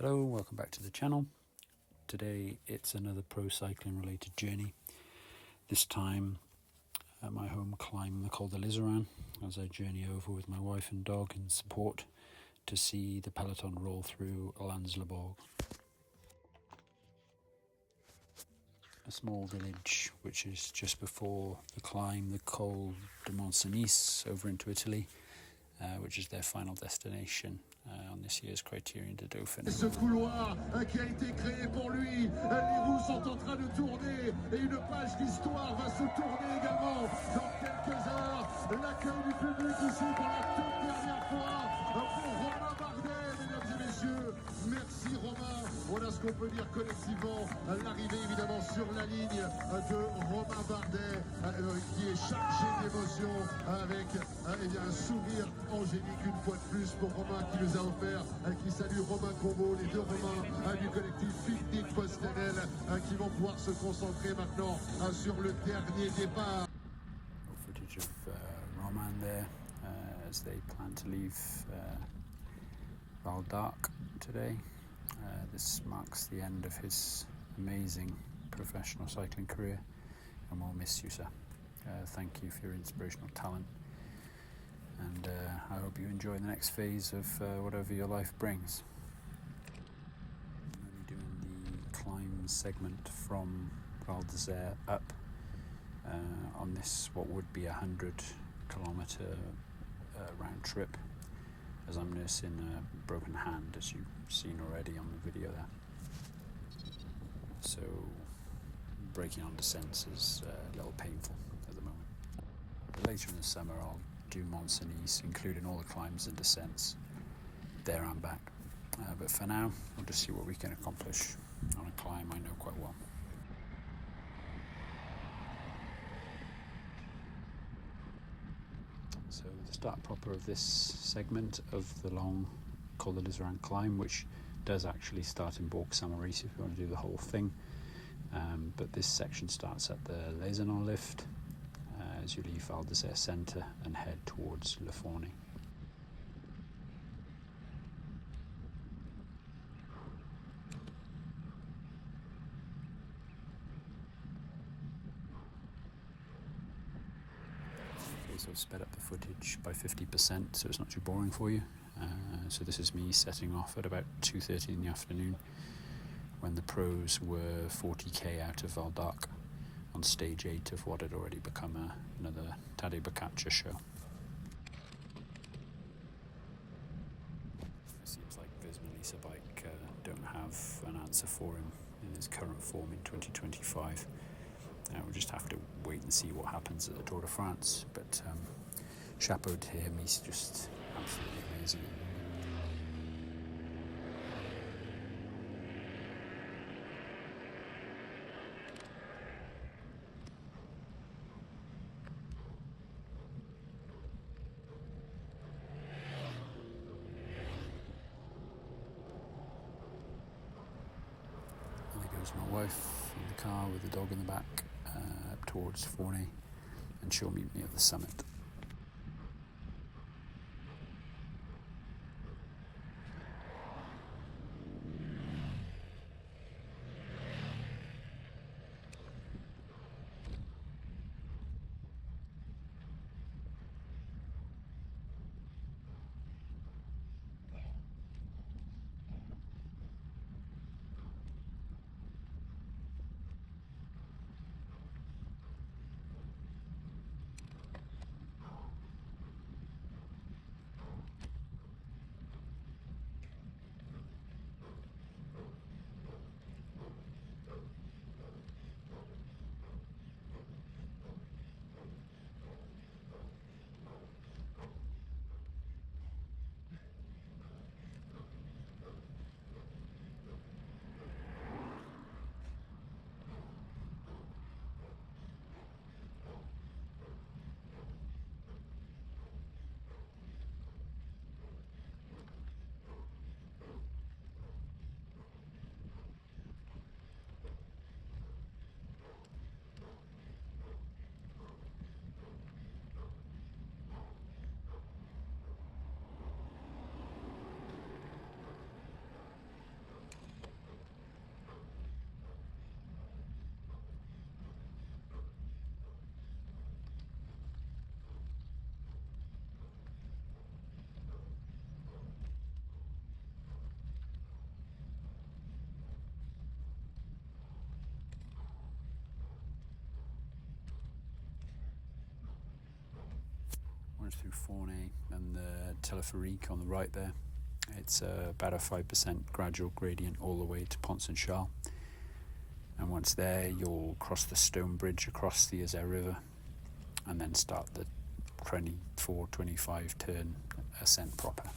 Hello, welcome back to the channel. Today it's another pro cycling related journey. This time at my home climbing the Col de Liseran as I journey over with my wife and dog in support to see the peloton roll through Lans-le-Bourg. A small village which is just before the climb, the Col de Mont-Cenis over into Italy, which is their final destination on this year's Criterium de Dauphine. Ce couloir qui a été créé pour lui, les roues sont en train de tourner et une page d'histoire va se tourner également dans quelques heures. L'accueil du public ici pour la toute dernière fois pour Romain Bardet, mesdames et messieurs. Merci Romain. Voilà ce qu'on peut dire collectivement. L'arrivée évidemment sur la ligne de Romain Bardet qui est chargé d'émotion avec un sourire angélique une fois de plus pour Romain qui nous a offert, qui salue Romain Combo, les deux Romains du collectif Pique-Nique Post-NL qui vont pouvoir se concentrer maintenant sur le dernier départ. Footage of Romain there as they plan to leave Val d'Arc today. This marks the end of his amazing professional cycling career, and we'll miss you, sir. Thank you for your inspirational talent, and I hope you enjoy the next phase of whatever your life brings. I'm only doing the climb segment from Val d'Isère up on this what would be 100-kilometre round trip, as I'm nursing a broken hand, as you've seen already on the video there. So braking on descents is a little painful at the moment. But later in the summer I'll do Mont-Cenis, including all the climbs and descents there and back. But for now, we'll just see what we can accomplish on a climb I know quite well. So the start proper of this segment of the long Col de Liseran climb, which does actually start in Bourg-Saint-Maurice if you want to do the whole thing. But this section starts at the Lézenon lift as you leave Val d'Isère centre and head towards Le Fourny. So I've sped up the footage by 50% so it's not too boring for you. So this is me setting off at about 2:30 in the afternoon when the pros were 40k out of Val d'Arc on stage 8 of what had already become another Tadej show. It seems like Visma bike don't have an answer for him in his current form in 2025. We'll just have to wait and see what happens at the Tour de France, but chapeau to him, he's just absolutely amazing. And there goes my wife in the car with the dog in the back up towards Fourny, and she'll meet me at the summit. Dauphine and the Teleferique on the right there. It's about a 5% gradual gradient all the way to Pont-Saint-Charles. And once there, you'll cross the stone bridge across the Isère River and then start the 24-25 turn ascent proper.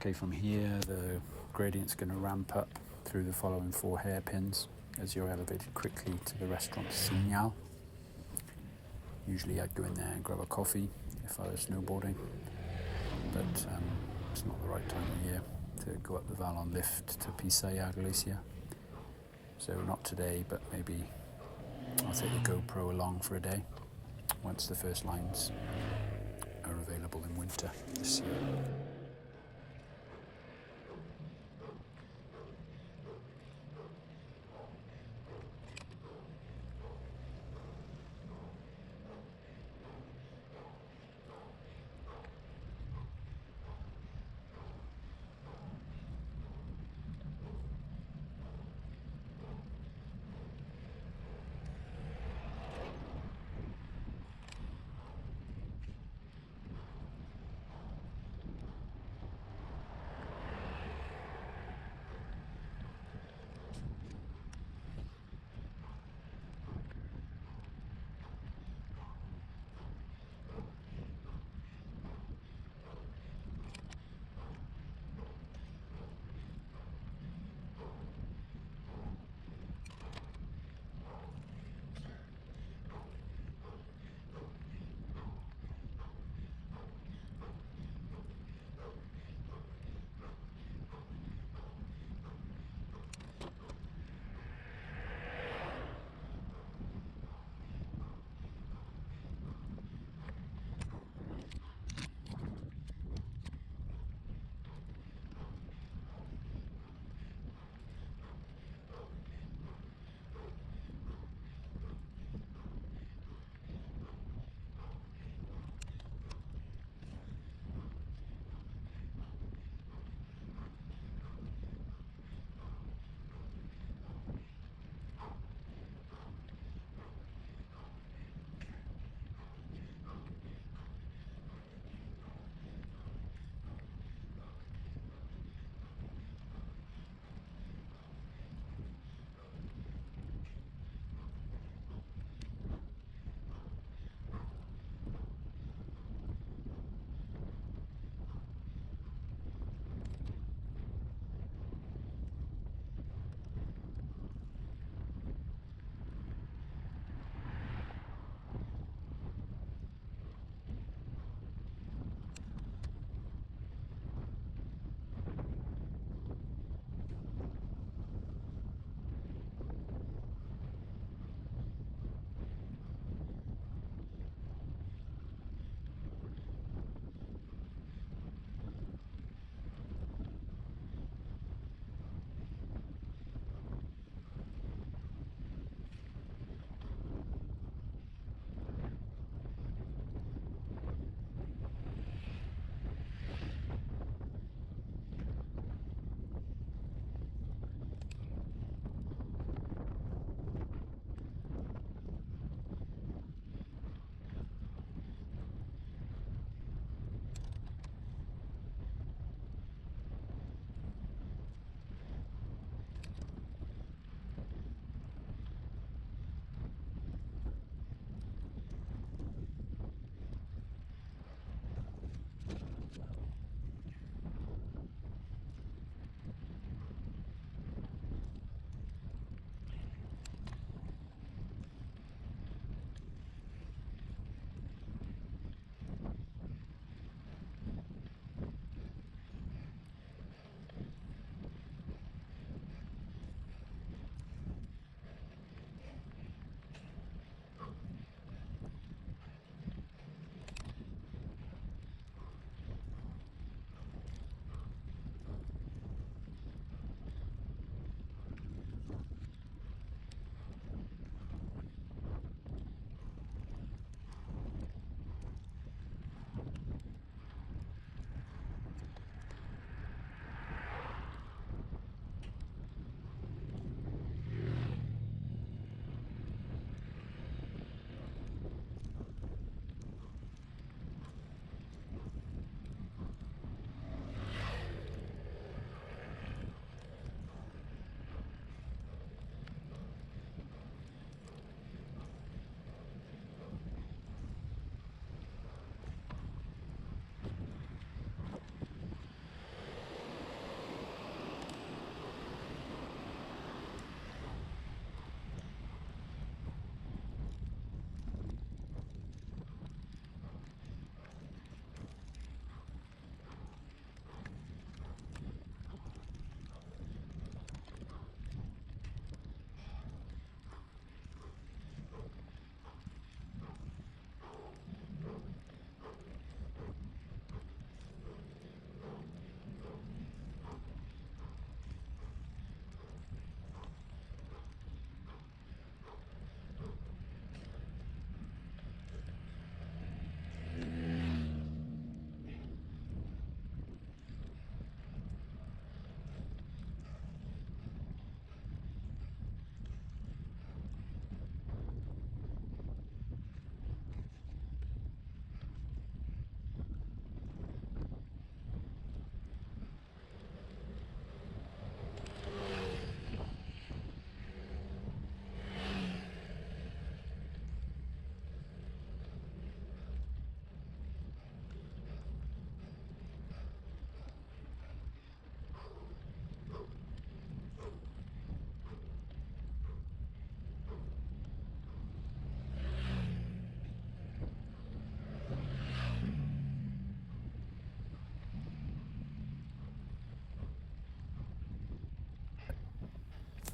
Okay, from here the gradient's going to ramp up through the following 4 hairpins as you're elevated quickly to the restaurant Signal. Usually I'd go in there and grab a coffee if I was snowboarding, but it's not the right time of year to go up the Vallon lift to Pisaya Glacier. So not today, but maybe I'll take the GoPro along for a day once the first lines are available in winter this year.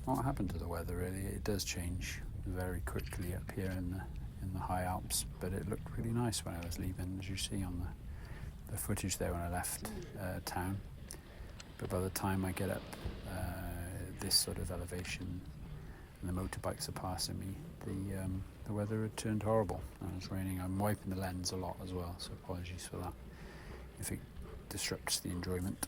what happened to the weather really. It does change very quickly up here in the high Alps, but it looked really nice when I was leaving, as you see on the footage there when I left town. But by the time I get up this sort of elevation and the motorbikes are passing me, the weather had turned horrible and it was raining. I'm wiping the lens a lot as well, so apologies for that if it disrupts the enjoyment.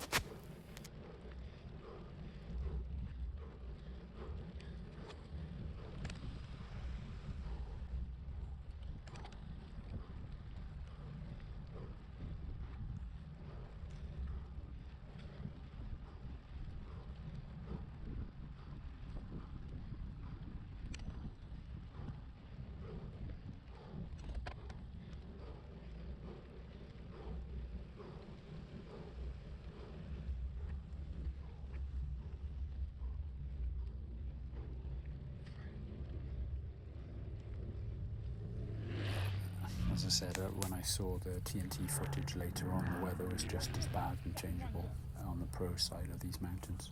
As I said, when I saw the TNT footage later on, the weather was just as bad and changeable on the pro side of these mountains.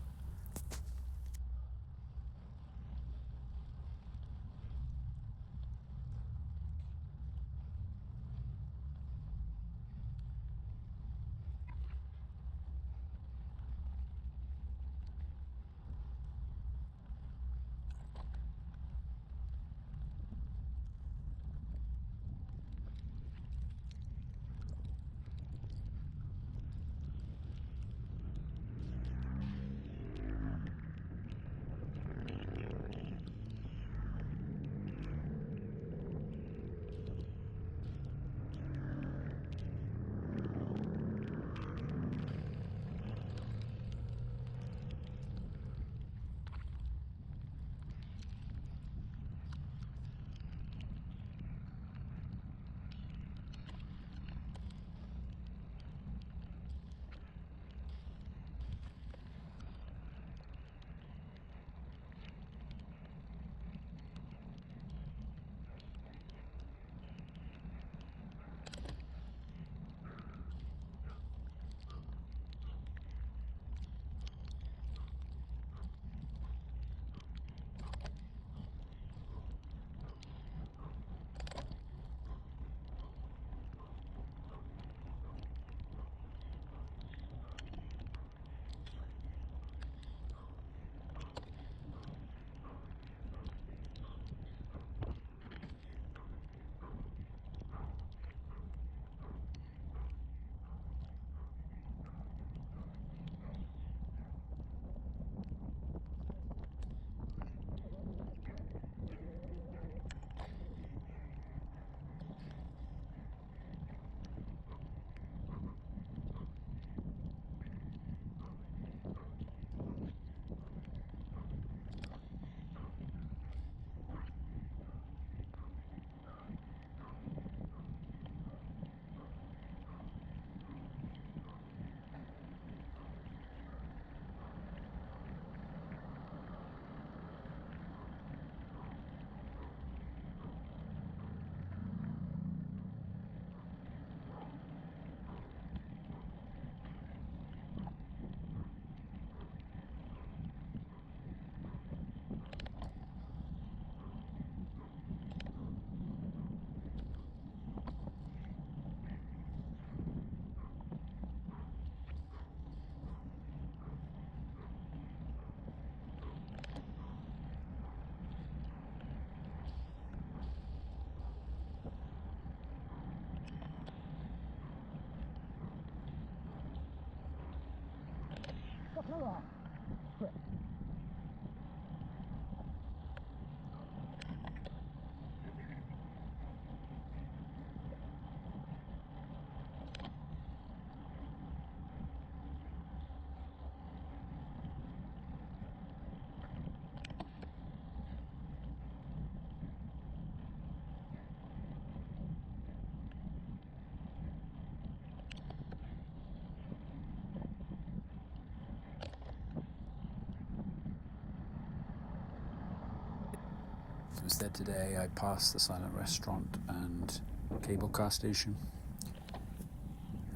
I was there today. I passed the silent restaurant and cable car station.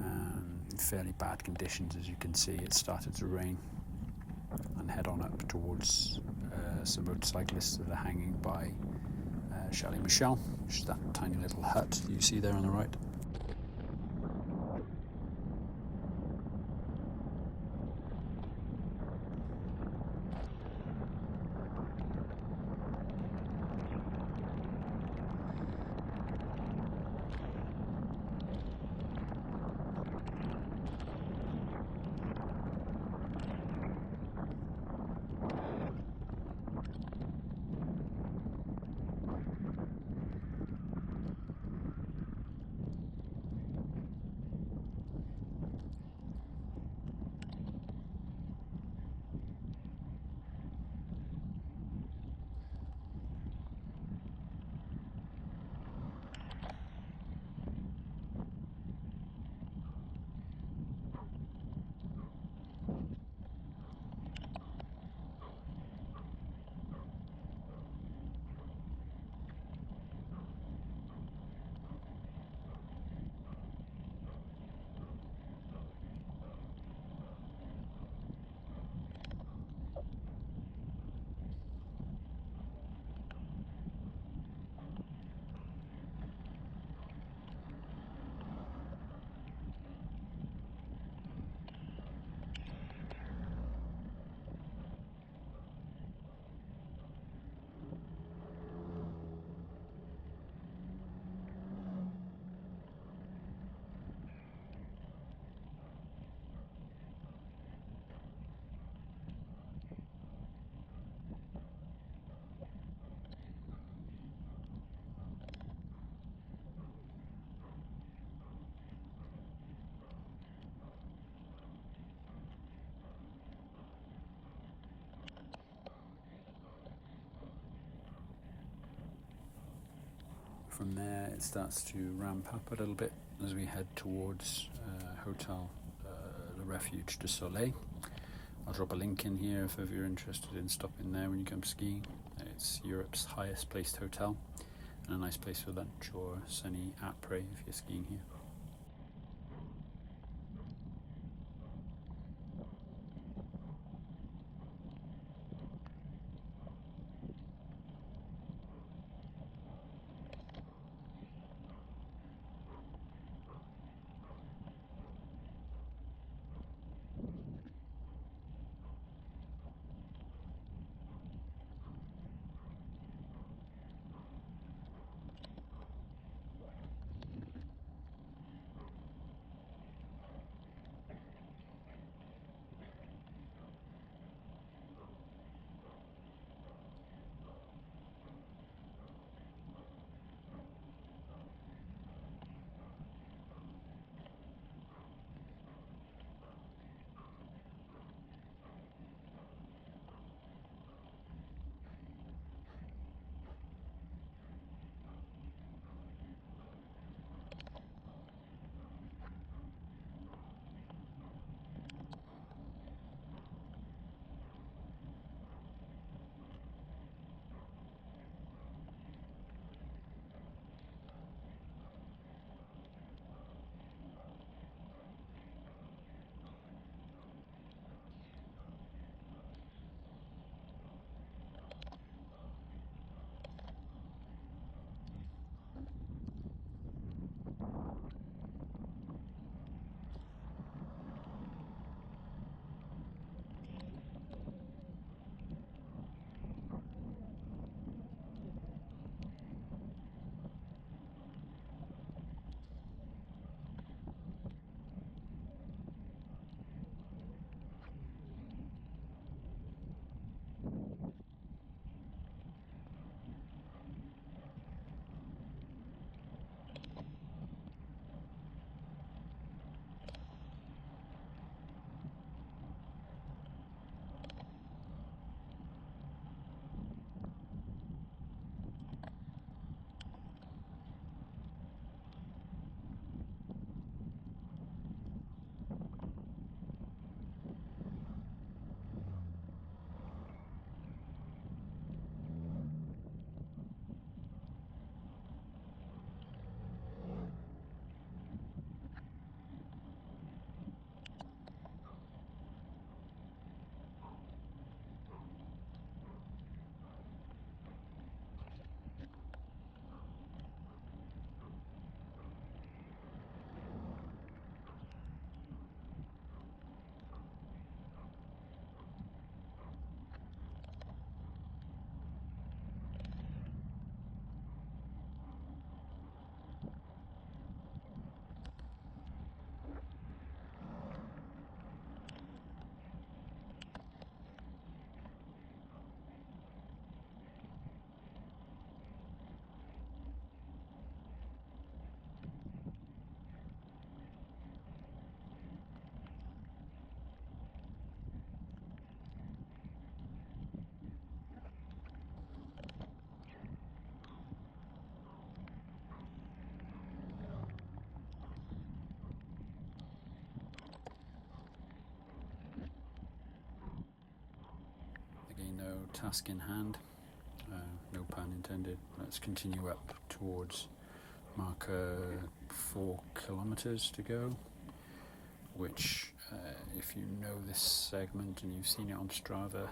In fairly bad conditions, as you can see. It started to rain and head on up towards some motorcyclists that are hanging by Chalet Michel, which is that tiny little hut you see there on the right. From there it starts to ramp up a little bit as we head towards Hotel the Refuge du Soleil. I'll drop a link in here if you're interested in stopping there when you come skiing. It's Europe's highest placed hotel and a nice place for lunch or sunny après if you're skiing here. no task in hand, no pun intended. Let's continue up towards marker 4 kilometers to go, which if you know this segment and you've seen it on Strava,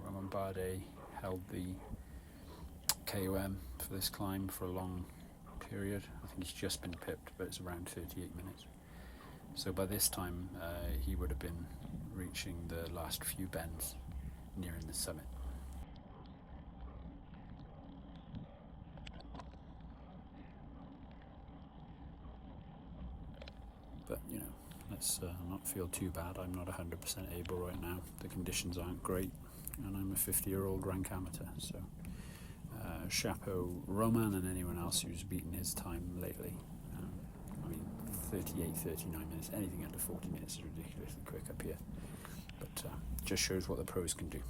Romain Bardet held the KOM for this climb for a long period. I think he's just been pipped, but it's around 38 minutes. So by this time he would have been reaching the last few bends nearing the summit. But you know, let's not feel too bad. I'm not 100% able right now. The conditions aren't great, and I'm a 50-year-old rank amateur. So chapeau Roman and anyone else who's beaten his time lately. I mean, 38, 39 minutes, anything under 40 minutes is ridiculously quick up here. But just shows what the pros can do.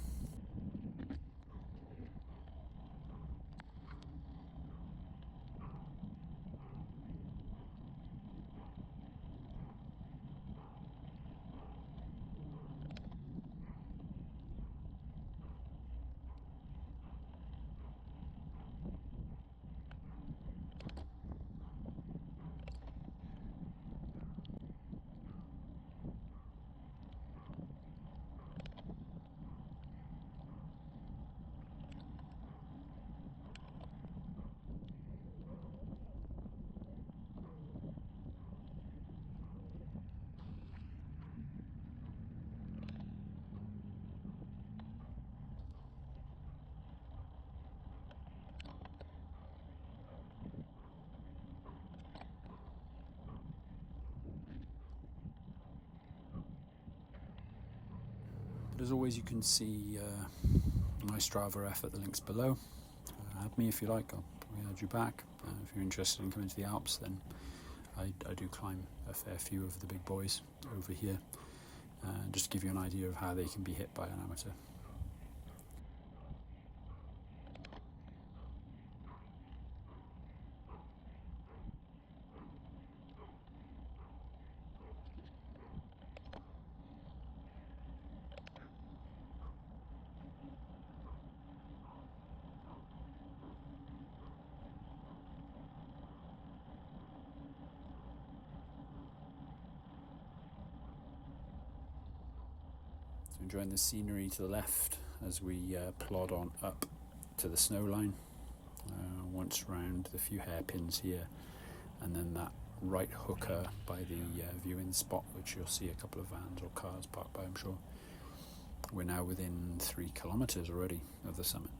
But as always, you can see my Strava effort, the link's below. Add me if you like, I'll probably add you back. If you're interested in coming to the Alps, then I do climb a fair few of the big boys over here, just to give you an idea of how they can be hit by an amateur. Enjoying the scenery to the left as we plod on up to the snow line, once round the few hairpins here, and then that right hooker by the viewing spot, which you'll see a couple of vans or cars parked by, I'm sure. We're now within 3 kilometers already of the summit.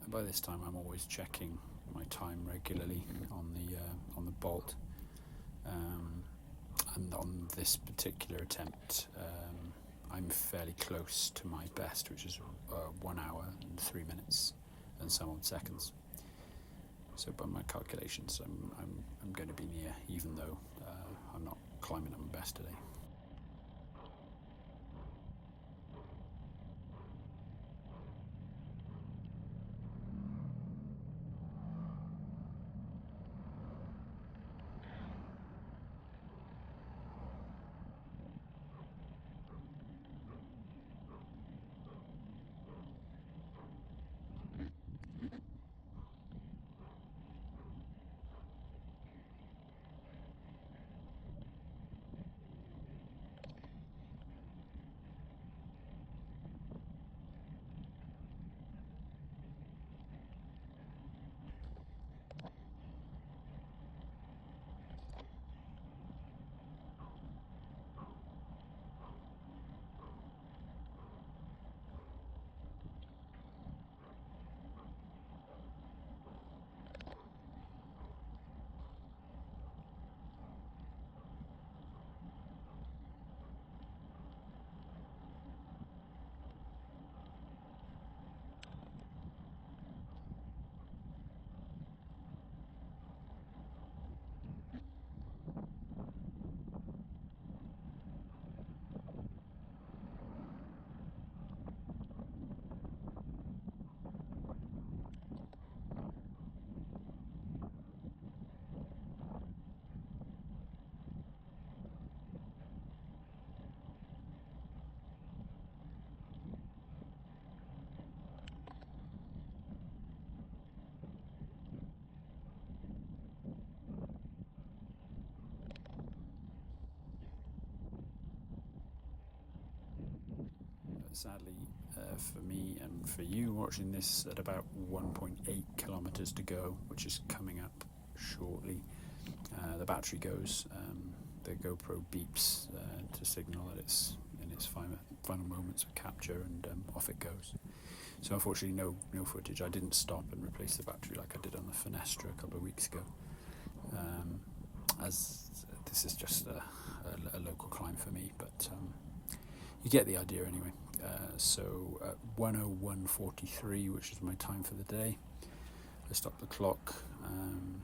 By this time, I'm always checking my time regularly on the Bolt, and on this particular attempt, I'm fairly close to my best, which is 1 hour and 3 minutes and some odd seconds. So, by my calculations, I'm going to be near, even though I'm not climbing at my best today. sadly for me and for you watching this, at about 1.8 kilometers to go, which is coming up shortly, the battery goes. The GoPro beeps to signal that it's in its final moments of capture, and off it goes. So unfortunately no footage. I didn't stop and replace the battery like I did on the Fenestra a couple of weeks ago, as this is just a local climb for me, but you get the idea anyway. So at 1:01:43, which is my time for the day, I stopped the clock, and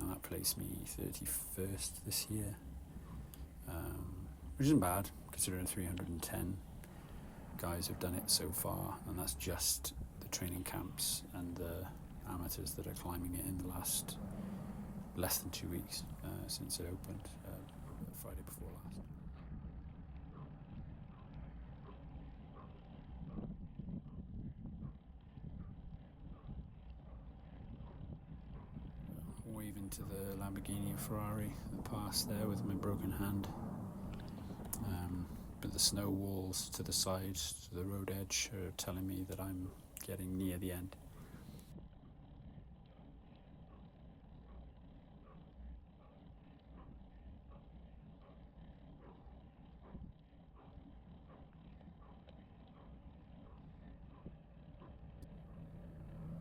that placed me 31st this year, which isn't bad considering 310 guys have done it so far, and that's just the training camps and the amateurs that are climbing it in the last less than 2 weeks since it opened, Friday before last. Waving to the Lamborghini Ferrari that passed there with my broken hand. But the snow walls to the side, to the road edge, are telling me that I'm getting near the end.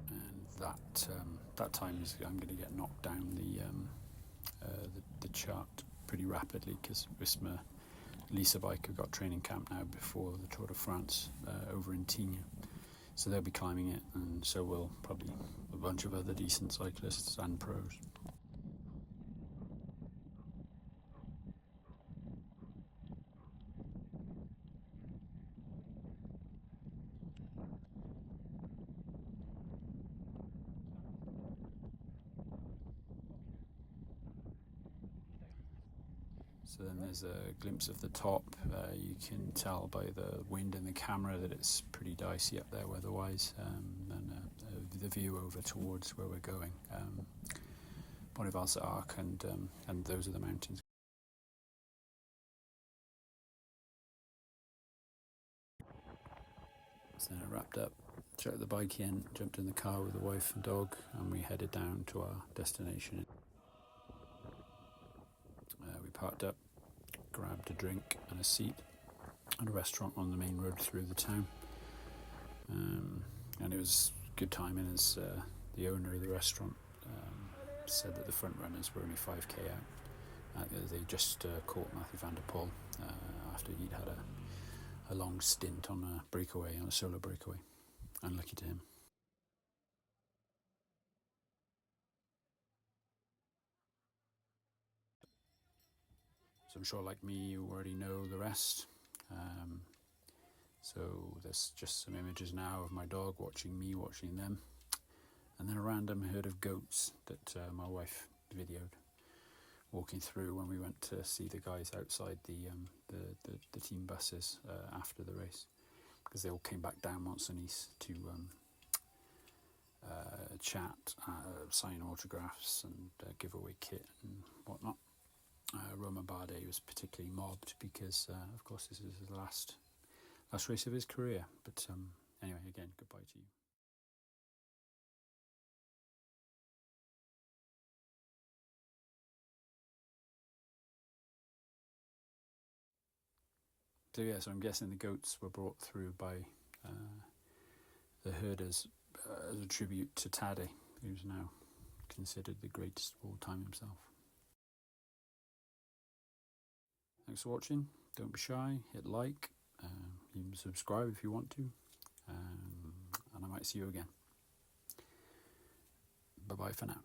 And that time is, I'm going to get knocked down the chart pretty rapidly, because Wisma Lisa Bike have got training camp now before the Tour de France over in Tignes, so they'll be climbing it, and so will probably a bunch of other decent cyclists and pros. So then there's a glimpse of the top. You can tell by the wind in the camera that it's pretty dicey up there weather-wise, and the view over towards where we're going. Bonnevalse Arc, and those are the mountains. So then I wrapped up, checked the bike in, jumped in the car with the wife and dog, and we headed down to our destination. We parked up, grabbed a drink and a seat at a restaurant on the main road through the town, and it was good timing, as the owner of the restaurant said that the front runners were only 5k out. They just caught Mathieu van der Poel after he'd had a long stint on a solo breakaway. Unlucky to him. So I'm sure, like me, you already know the rest. So there's just some images now of my dog watching me watching them, and then a random herd of goats that my wife videoed walking through when we went to see the guys outside the team buses after the race, because they all came back down Mont-Cenis to chat, sign autographs and give away kit and whatnot. Romain Bardet was particularly mobbed because, of course, this is his last race of his career. But anyway, again, goodbye to you. So yeah, so I'm guessing the goats were brought through by the herders as a tribute to Tadej, who's now considered the greatest of all time himself. Thanks for watching. Don't be shy. Hit like. You can subscribe if you want to. And I might see you again. Bye-bye for now.